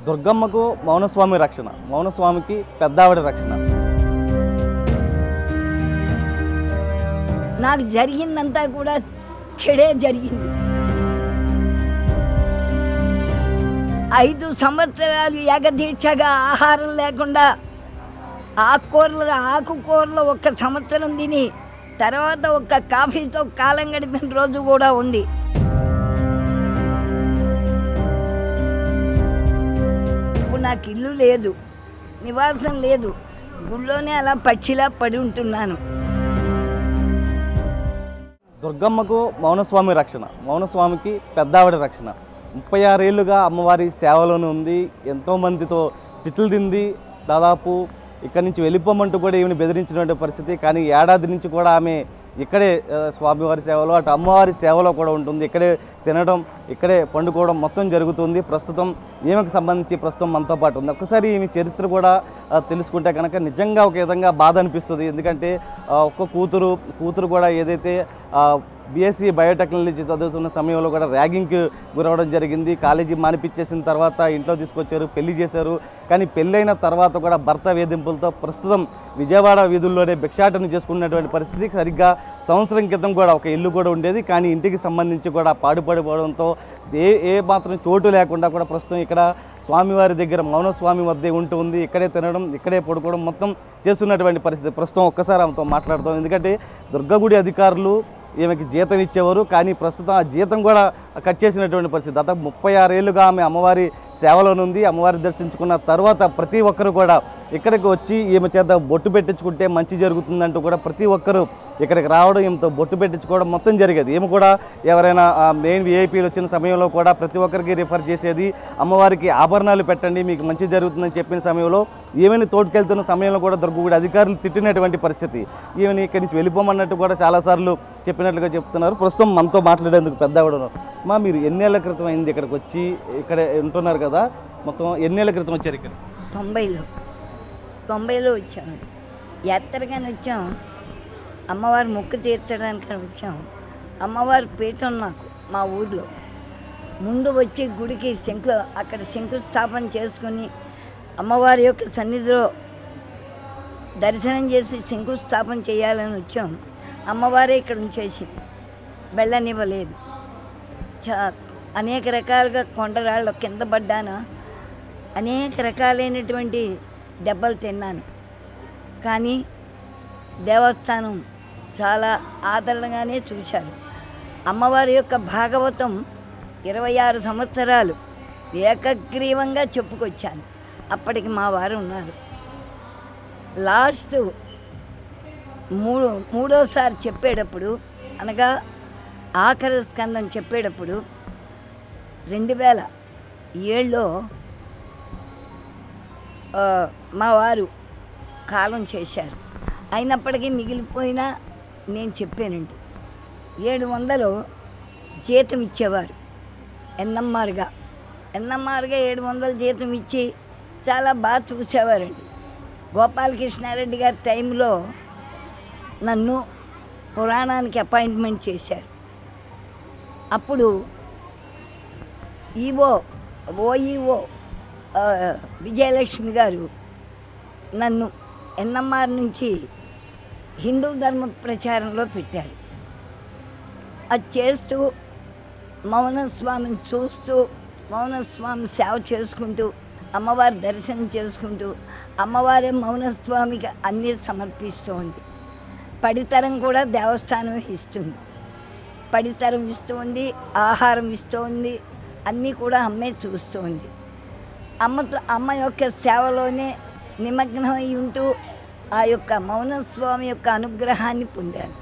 దుర్గమ్మకు మౌనస్వామి రక్షణ, మౌనస్వామికి పెద్దావిడ రక్షణ. నాకు జరిగిందంతా కూడా చెడే జరిగింది. 5 సంవత్సరాలు ఏకదీక్షగా ఆహారం లేకుండా ఆకుకూరలు 1 సంవత్సరం తిని తర్వాత 1 కాఫీతో కాలం గడిపిన రోజు కూడా ఉంది. ఇప్పుడు నాకు ఇల్లు లేదు, నివాసం లేదు, గుళ్ళోనే అలా పక్షిలా పడి ఉంటున్నాను. దుర్గమ్మకు మౌనస్వామి రక్షణ, మౌనస్వామికి పెద్దావిడ రక్షణ. 36 ఏళ్ళుగా అమ్మవారి సేవలోనే ఉంది. ఎంతోమందితో తిట్లు తింది. దాదాపు ఇక్కడి నుంచి వెళ్ళిపోమంటూ కూడా ఈమెను బెదిరించినటువంటి పరిస్థితి. కానీ ఏడాది నుంచి కూడా ఆమె ఇక్కడే స్వామివారి సేవలో, అటు అమ్మవారి సేవలో కూడా ఉంటుంది. ఇక్కడే తినడం, ఇక్కడే పండుకోవడం మొత్తం జరుగుతుంది. ప్రస్తుతం ఈమెకు సంబంధించి ప్రస్తుతం మనతో పాటు ఉంది. ఒక్కసారి ఈమె చరిత్ర కూడా తెలుసుకుంటే కనుక నిజంగా ఒక విధంగా బాధ అనిపిస్తుంది. ఎందుకంటే ఒక్క కూతురు కూడా ఏదైతే బీఎస్సీ బయోటెక్నాలజీ చదువుతున్న సమయంలో కూడా ర్యాగింగ్కి గురవడం జరిగింది. కాలేజీ మానిపించేసిన తర్వాత ఇంట్లో తీసుకొచ్చారు, పెళ్లి చేశారు. కానీ పెళ్ళైన తర్వాత కూడా భర్త వేధింపులతో ప్రస్తుతం విజయవాడ వీధుల్లోనే భిక్షాటన చేసుకున్నటువంటి పరిస్థితి. సరిగ్గా సంవత్సరం క్రితం కూడా ఒక ఇల్లు కూడా ఉండేది. కానీ ఇంటికి సంబంధించి కూడా పాడుపడిపోవడంతో ఏ మాత్రం చోటు లేకుండా కూడా ప్రస్తుతం ఇక్కడ స్వామివారి దగ్గర మౌనస్వామి వద్దే ఉంటుంది. ఇక్కడే తినడం, ఇక్కడే పడుకోవడం మొత్తం చేస్తున్నటువంటి పరిస్థితి. ప్రస్తుతం ఒక్కసారి ఆమెతో మాట్లాడతాం. ఎందుకంటే దుర్గగుడి అధికారులు ఈమెకి జీతం ఇచ్చేవారు. కానీ ప్రస్తుతం ఆ జీతం కూడా కట్ చేసినటువంటి పరిస్థితి. దాదాపు 36 ఏళ్ళుగా ఆమె అమ్మవారి సేవలోనుంది. అమ్మవారి దర్శించుకున్న తర్వాత ప్రతి ఒక్కరు కూడా ఇక్కడికి వచ్చి ఈమె చేత బొట్టు పెట్టించుకుంటే మంచి జరుగుతుందంటూ కూడా ప్రతి ఒక్కరు ఇక్కడికి రావడం, ఈమెతో బొట్టు పెట్టించుకోవడం మొత్తం జరిగేది. ఈమె కూడా ఎవరైనా మెయిన్ విఐపీలు వచ్చిన సమయంలో కూడా ప్రతి ఒక్కరికి రిఫర్ చేసేది. అమ్మవారికి ఆభరణాలు పెట్టండి, మీకు మంచి జరుగుతుందని చెప్పిన సమయంలో ఈమెని తోడుకెళ్తున్న సమయంలో కూడా దుర్గగుడి అధికారులు తిట్టినటువంటి పరిస్థితి. ఈమెని ఇక్కడి నుంచి వెళ్ళిపోమన్నట్టు కూడా చాలాసార్లు చెప్పినట్లుగా చెప్తున్నారు. ప్రస్తుతం మనతో మాట్లాడేందుకు పెద్దవాడు. మా మీరు ఎన్నేళ్ల క్రితం అయింది ఇక్కడికి వచ్చి? ఇక్కడ ఉంటున్నారు కదా, మొత్తం ఎన్నేళ్ల క్రితం వచ్చారు ఇక్కడ? 90లో వచ్చాము. యాత్రగానే వచ్చాం, అమ్మవారి మొక్కు తీర్చడానికి వచ్చాం. అమ్మవారి పీఠం నాకు మా ఊర్లో ముందు వచ్చి గుడికి అక్కడ శంకుస్థాపన చేసుకుని అమ్మవారి యొక్క సన్నిధిలో దర్శనం చేసి శంకుస్థాపన చేయాలని వచ్చాం. అమ్మవారే ఇక్కడ ఉంచేసి వెళ్ళనివ్వలేదు. అనేక రకాలుగా కొండరాళ్ళు కింద పడ్డాను, అనేక రకాలైనటువంటి దెబ్బలు తిన్నాను. కానీ దేవస్థానం చాలా ఆదరణగానే చూశారు. అమ్మవారి యొక్క భాగవతం 26 సంవత్సరాలు ఏకగ్రీవంగా చెప్పుకొచ్చాను. అప్పటికి మా వారు ఉన్నారు. లాస్ట్ మూడోసారి చెప్పేటప్పుడు, అనగా ఆఖరి స్కందం చెప్పేటప్పుడు 2007లో మా వారు కాలం చేశారు. అయినప్పటికీ మిగిలిపోయినా నేను చెప్పానండి. 700 జీతం ఇచ్చేవారు ఎన్ఎంఆర్గా 700 జీతం ఇచ్చి చాలా బాగా చూసేవారండి. గోపాలకృష్ణారెడ్డి గారి టైంలో నన్ను పురాణానికి అపాయింట్మెంట్ చేశారు. అప్పుడు ఓఈఓ విజయలక్ష్మి గారు నన్ను ఎన్ఎంఆర్ నుంచి హిందూ ధర్మ ప్రచారంలో పెట్టారు. అది చేస్తూ మౌనస్వామిని చూస్తూ, మౌనస్వామి సేవ చేసుకుంటూ, అమ్మవారి దర్శనం చేసుకుంటూ, అమ్మవారి మౌనస్వామికి అన్నీ సమర్పిస్తూ ఉంది. పడితరం కూడా దేవస్థానం ఇస్తుంది. పడితరం ఇస్తూ ఉంది, ఆహారం ఇస్తూ ఉంది, అన్నీ కూడా అమ్మే చూస్తూ ఉంది. అమ్మ యొక్క సేవలోనే నిమగ్నమై ఉంటూ ఆ యొక్క మౌనస్వామి యొక్క అనుగ్రహాన్ని పొందాను.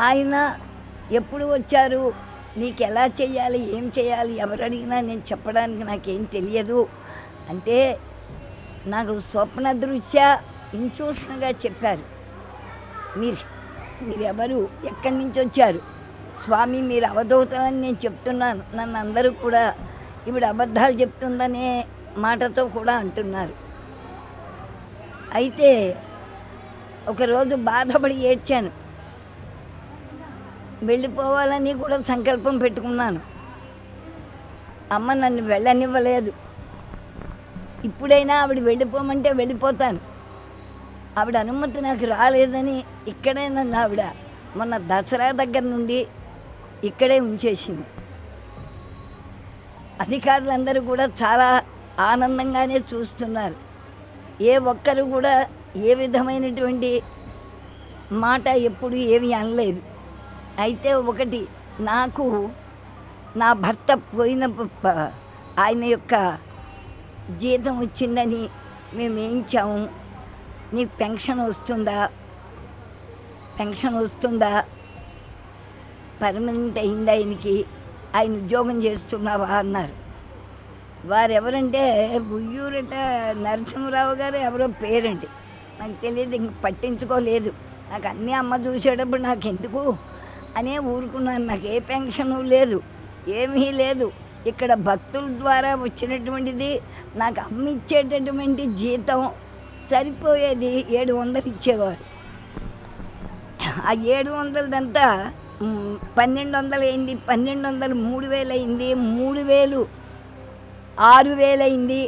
ఆయన ఎప్పుడు వచ్చారు, నీకు ఎలా చేయాలి, ఏం చేయాలి, ఎవరు అడిగినా నేను చెప్పడానికి నాకేం తెలియదు అంటే నాకు స్వప్న దృశ్య ఇన్స్టిట్యూషన్గా చెప్పారు. మీరెవరు, ఎక్కడి నుంచి వచ్చారు, స్వామి మీరు అవధూతమని నేను చెప్తున్నాను. నన్ను అందరూ కూడా ఇప్పుడు అబద్ధాలు చెప్తుందనే మాటతో కూడా అంటున్నారు. అయితే ఒకరోజు బాధపడి ఏడ్చాను. వెళ్ళిపోవాలని కూడా సంకల్పం పెట్టుకున్నాను. అమ్మ నన్ను వెళ్ళనివ్వలేదు. ఇప్పుడైనా ఆవిడ వెళ్ళిపోమంటే వెళ్ళిపోతాను. ఆవిడ అనుమతి నాకు రాలేదని ఇక్కడే నన్ను ఆవిడ మొన్న దసరా దగ్గర నుండి ఇక్కడే ఉంచేసింది. అధికారులందరూ కూడా చాలా ఆనందంగానే చూస్తున్నారు. ఏ ఒక్కరు కూడా ఏ విధమైనటువంటి మాట ఎప్పుడు ఏమీ అనలేదు. అయితే ఒకటి, నాకు నా భర్త పోయిన ఆయన యొక్క జీతం వచ్చిందని మేము వేయించాము. నీకు పెన్షన్ వస్తుందా, పర్మనెంట్ అయిందా ఆయనకి, ఆయన ఉద్యోగం చేస్తున్నావా అన్నారు. వారెవరంటే బుయ్యూరట నరసింహరావు గారు ఎవరో పేరండి, నాకు తెలియదు, ఇంక పట్టించుకోలేదు. నాకు అన్నీ అమ్మ చూసేటప్పుడు నాకు ఎందుకు అనే ఊరుకున్నాను. నాకు ఏ పెన్షను లేదు, ఏమీ లేదు. ఇక్కడ భక్తుల ద్వారా వచ్చినటువంటిది నాకు అమ్మ ఇచ్చేటటువంటి జీతం సరిపోయేది 700 ఇచ్చేవారు. ఆ 700దంతా 1200 అయింది, 1200 3000 అయింది, 3000 6000 అయింది.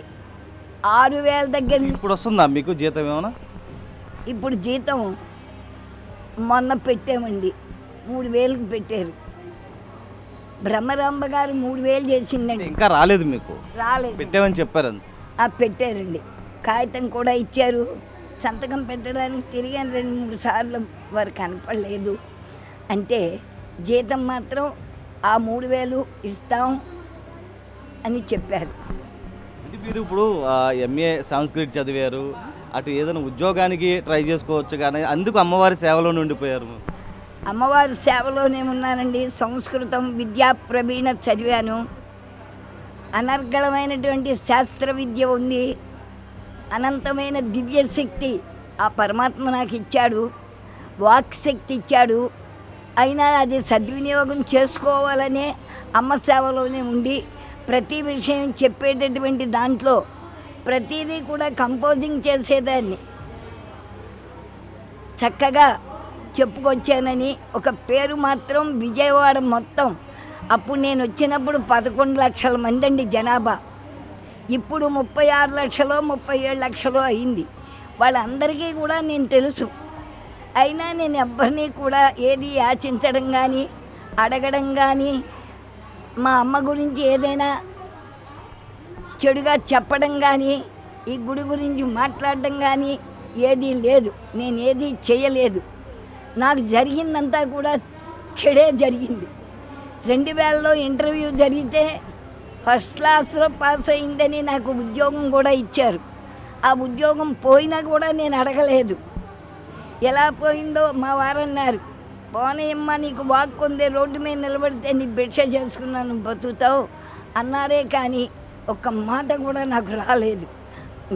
6000 దగ్గర ఇప్పుడు వస్తుందా మీకు జీతం ఏమైనా? ఇప్పుడు జీతం మొన్న పెట్టామండి, 3000కి పెట్టారు. బ్రహ్మరాంబ గారు 3000 చేసిందండి. ఇంకా రాలేదు మీకు? రాలేదు, పెట్టామని చెప్పారు. పెట్టారండి. కాగితం కూడా ఇచ్చారు. సంతకం పెట్టడానికి తిరిగాను 2-3 సార్లు, వారు కనపడలేదు. అంటే జీతం మాత్రం ఆ 3000 ఇస్తాం అని చెప్పారు. అంటే మీరు ఇప్పుడు ఎంఏ సంస్కృతి చదివారు, అటు ఏదైనా ఉద్యోగానికి ట్రై చేసుకోవచ్చు, కానీ అందుకు అమ్మవారి సేవలో ఉండిపోయారు. అమ్మవారి సేవలోనే ఉన్నానండి. సంస్కృతం విద్యా ప్రవీణ చదివాను. అనర్గళమైనటువంటి శాస్త్ర విద్య ఉంది. అనంతమైన దివ్యశక్తి ఆ పరమాత్మ నాకు ఇచ్చాడు, వాక్శక్తి ఇచ్చాడు. అయినా అది సద్వినియోగం చేసుకోవాలనే అమ్మ సేవలోనే ఉండి ప్రతి విషయం చెప్పేటటువంటి దాంట్లో ప్రతిదీ కూడా కంపోజింగ్ చేసేదాన్ని. చక్కగా చెప్పుకొచ్చానని ఒక పేరు మాత్రం విజయవాడ మొత్తం. అప్పుడు నేను వచ్చినప్పుడు 11 లక్షల మంది అండి జనాభా. ఇప్పుడు 36 లక్షలు 37 లక్షలు అయింది. వాళ్ళందరికీ కూడా నేను తెలుసు. అయినా నేను ఎవ్వరినీ కూడా ఏది యాచించడం కానీ అడగడం కానీ మా అమ్మ గురించి ఏదైనా చెడుగా చెప్పడం కానీ ఈ గుడి గురించి మాట్లాడడం కానీ ఏదీ లేదు. నేను ఏది చేయలేదు. నాకు జరిగిందంతా కూడా చెడే జరిగింది. 2000లో ఇంటర్వ్యూ జరిగితే ఫస్ట్ క్లాస్లో పాస్ అయిందని నాకు ఉద్యోగం కూడా ఇచ్చారు. ఆ ఉద్యోగం పోయినా కూడా నేను అడగలేదు. ఎలా పోయిందో మా వారు అన్నారు, పోనీయమ్మ నీకు వాక్ ఉంది, రోడ్డు మీద నిలబడితే నీ భిక్ష చేసుకున్నాను బతుకుతావు అన్నారే, కానీ ఒక్క మాట కూడా నాకు రాలేదు.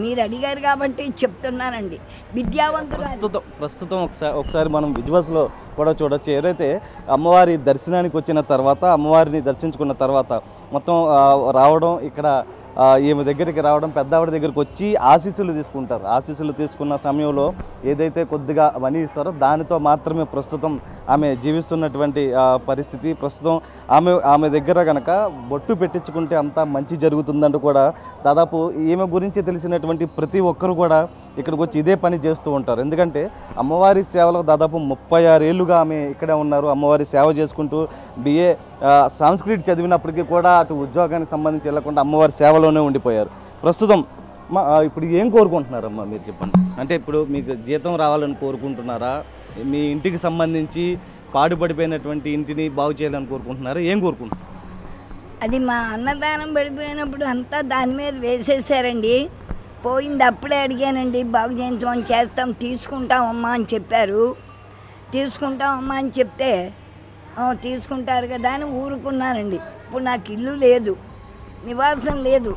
మీరు అడిగారు కాబట్టి చెప్తున్నానండి. విద్యావంతులు ప్రస్తుతం ఒకసారి మనం విజువల్స్లో కూడా చూడొచ్చు. ఏదైతే అమ్మవారి దర్శనానికి వచ్చిన తర్వాత, అమ్మవారిని దర్శించుకున్న తర్వాత మొత్తం రావడం, ఇక్కడ ఈమె దగ్గరికి రావడం, పెద్దావిడ దగ్గరికి వచ్చి ఆశీస్సులు తీసుకుంటారు. ఆశీస్సులు తీసుకున్న సమయంలో ఏదైతే కొద్దిగా మనీ ఇస్తారో దానితో మాత్రమే ప్రస్తుతం ఆమె జీవిస్తున్నటువంటి పరిస్థితి. ప్రస్తుతం ఆమె దగ్గర కనుక బొట్టు పెట్టించుకుంటే అంతా మంచి జరుగుతుందంటూ కూడా దాదాపు ఈమె గురించి తెలిసినటువంటి ప్రతి ఒక్కరు కూడా ఇక్కడికి వచ్చి ఇదే పని చేస్తూ ఉంటారు. ఎందుకంటే అమ్మవారి సేవలో దాదాపు 36 ఏళ్ళుగా ఆమె ఇక్కడే ఉన్నారు. అమ్మవారి సేవ చేసుకుంటూ BA సంస్కృతి చదివినప్పటికీ కూడా అటు ఉద్యోగానికి సంబంధించి వెళ్ళకుండా అమ్మవారి సేవలోనే ఉండిపోయారు. ప్రస్తుతం ఇప్పుడు ఏం కోరుకుంటున్నారమ్మా మీరు చెప్పండి? అంటే ఇప్పుడు మీకు జీతం రావాలని కోరుకుంటున్నారా? మీ ఇంటికి సంబంధించి పాడుపడిపోయినటువంటి ఇంటిని బాగు చేయాలని కోరుకుంటున్నారా? ఏం కోరుకుంటున్నారు? అది మా అన్నదానం పడిపోయినప్పుడు అంతా దాని మీద వేసేసారండి. పోయింది అప్పుడే అడిగానండి, బాగు చేయించమని. చేస్తాం, తీసుకుంటామమ్మా అని చెప్పారు. తీసుకుంటామమ్మా అని చెప్తే తీసుకుంటారు కదా అని ఊరుకున్నానండి. ఇప్పుడు నాకు ఇల్లు లేదు, నివాసం లేదు,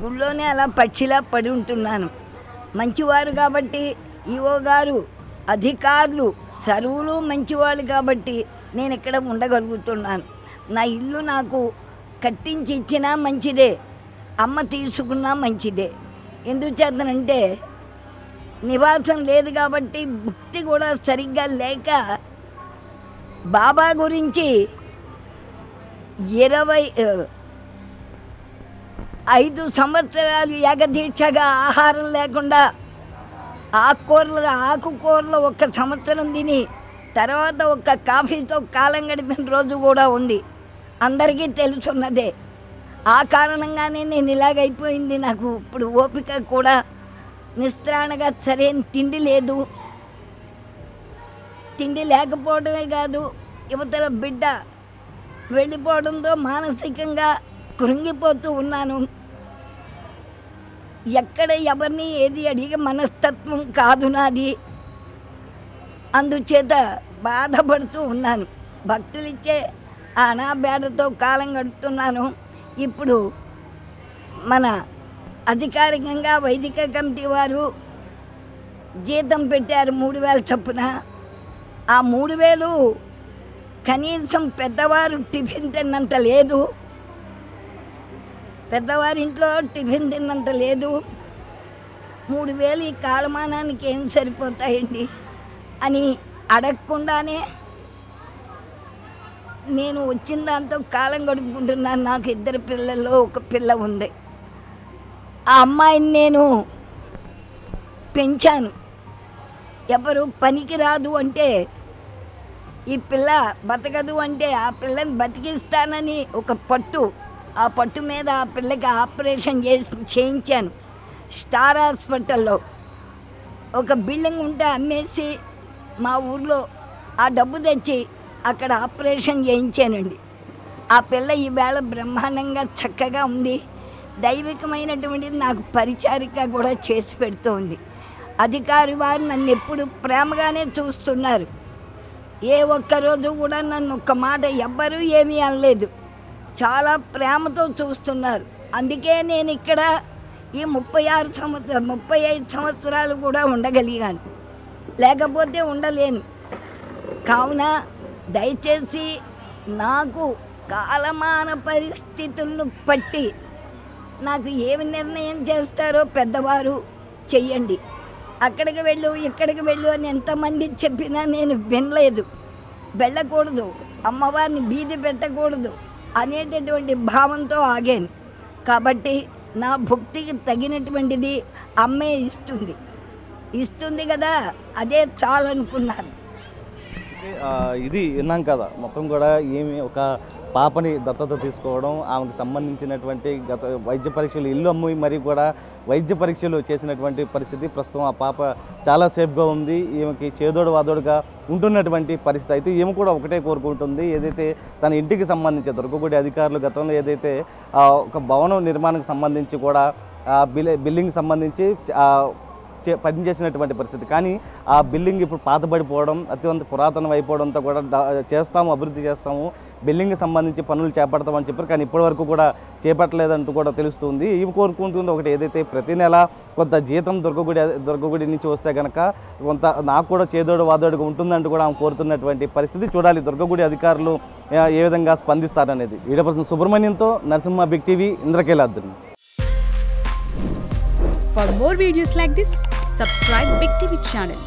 గుళ్ళోనే అలా పక్షిలా పడి ఉంటున్నాను. మంచివారు కాబట్టి ఈఓ గారు, అధికారులు సర్వులు మంచివాళ్ళు కాబట్టి నేను ఇక్కడ ఉండగలుగుతున్నాను. నా ఇల్లు నాకు కట్టించి ఇచ్చినా మంచిదే, అమ్మ తీసుకున్నా మంచిదే. ఎందుచేతనంటే నివాసం లేదు కాబట్టి, భక్తి కూడా సరిగ్గా లేక బాబా గురించి 5 సంవత్సరాలు ఏకదీక్షగా ఆహారం లేకుండా ఆకుకూరలు 1 సంవత్సరం తిని తర్వాత ఒక్క కాఫీతో కాలం గడిపిన రోజు కూడా ఉంది. అందరికీ తెలుసున్నదే. ఆ కారణంగానే నేను ఇలాగైపోయింది. నాకు ఇప్పుడు ఓపిక కూడా నిస్త్రాణగా సరైన తిండి లేదు. తిండి లేకపోవడమే కాదు, యువతల బిడ్డ వెళ్ళిపోవడంతో మానసికంగా కృంగిపోతూ ఉన్నాను. ఎక్కడ ఎవరిని ఏది అడిగే మనస్తత్వం కాదు నాది. అందుచేత బాధపడుతూ ఉన్నాను. భక్తులిచ్చే అనాబేడతో కాలం గడుపుతున్నాను. ఇప్పుడు మన అధికారికంగా వైదిక కమిటీ వారు జీతం పెట్టారు 3000 చొప్పున. ఆ 3000 కనీసం పెద్దవారు టిఫిన్ తిన్నంత లేదు, పెద్దవారింట్లో టిఫిన్ తిన్నంత లేదు. 3000 ఈ కాలమానానికి ఏం సరిపోతాయండి అని అడగకుండానే నేను వచ్చిన దాంతో కాలం గడుపుకుంటున్నాను. నాకు 2 పిల్లల్లో 1 పిల్ల ఉంది. ఆ అమ్మాయిని నేను పెంచాను. ఎవరు పనికి రాదు అంటే, ఈ పిల్ల బతకదు అంటే ఆ పిల్లని బతికిస్తానని ఒక పట్టు, ఆ పట్టు మీద ఆ పిల్లకి ఆపరేషన్ చేయించాను స్టార్ హాస్పిటల్లో. ఒక బిల్డింగ్ ఉంటే అమ్మేసి మా ఊర్లో ఆ డబ్బు తెచ్చి అక్కడ ఆపరేషన్ చేయించానండి. ఆ పిల్ల ఈవేళ బ్రహ్మాండంగా చక్కగా ఉంది. దైవికమైనటువంటిది నాకు పరిచారిక కూడా చేసి పెడుతోంది. అధికారి వారు నన్ను ఎప్పుడు ప్రేమగానే చూస్తున్నారు. ఏ ఒక్కరోజు కూడా నన్ను ఒక్క మాట ఎవ్వరూ ఏమీ అనలేదు. చాలా ప్రేమతో చూస్తున్నారు. అందుకే నేను ఇక్కడ ఈ 35 సంవత్సరాలు కూడా ఉండగలిగాను, లేకపోతే ఉండలేను. కావున దయచేసి నాకు కాలమాన పరిస్థితులను బట్టి నాకు ఏమి నిర్ణయం చేస్తారో పెద్దవారు చెయ్యండి. అక్కడికి వెళ్ళు ఇక్కడికి వెళ్ళు అని ఎంతమంది చెప్పినా నేను వినలేదు. వెళ్ళకూడదు, అమ్మవారిని బీది పెట్టకూడదు అనేటటువంటి భావంతో ఆగాను. కాబట్టి నా భక్తికి తగినటువంటిది అమ్మే ఇస్తుంది కదా, అదే చాలు అనుకున్నాను. ఇది విన్నాం కదా, మొత్తం కూడా ఏమి ఒక పాపని దత్తత తీసుకోవడం, ఆమెకు సంబంధించినటువంటి గత వైద్య పరీక్షలు ఇల్లు అమ్మి మరి కూడా వైద్య పరీక్షలు చేసినటువంటి పరిస్థితి. ప్రస్తుతం ఆ పాప చాలా సేఫ్గా ఉంది. ఈమెకి చేదోడు వాదోడుగా ఉంటున్నటువంటి పరిస్థితి. అయితే ఈమె కూడా ఒకటే కోరుకుంటుంది, ఏదైతే తన ఇంటికి సంబంధించి దుర్గగుడి అధికారులు గతంలో ఏదైతే ఒక భవనం నిర్మాణానికి సంబంధించి కూడా బిల్డింగ్ సంబంధించి పనిచేసినటువంటి పరిస్థితి. కానీ ఆ బిల్డింగ్ ఇప్పుడు పాతబడిపోవడం, అత్యంత పురాతనం అయిపోవడంతో కూడా అభివృద్ధి చేస్తాము, బిల్డింగ్కి సంబంధించి పనులు చేపడతామని చెప్పారు. కానీ ఇప్పటివరకు కూడా చేపట్టలేదంటూ కూడా తెలుస్తుంది. ఇవి కోరుకుంటుంది ఒకటి, ఏదైతే ప్రతి నెల కొంత జీతం దుర్గగుడి నుంచి వస్తే కనుక కొంత నాకు కూడా చేదోడు వాదోడుగా ఉంటుందంటూ కూడా ఆమె కోరుతున్నటువంటి పరిస్థితి. చూడాలి దుర్గగుడి అధికారులు ఏ విధంగా స్పందిస్తారనేది. వీడియో సుబ్రహ్మణ్యంతో నరసింహ, బిగ్ టీవీ, ఇంద్రకీలాద్రి నుంచి. For more videos like this, subscribe Big TV channel.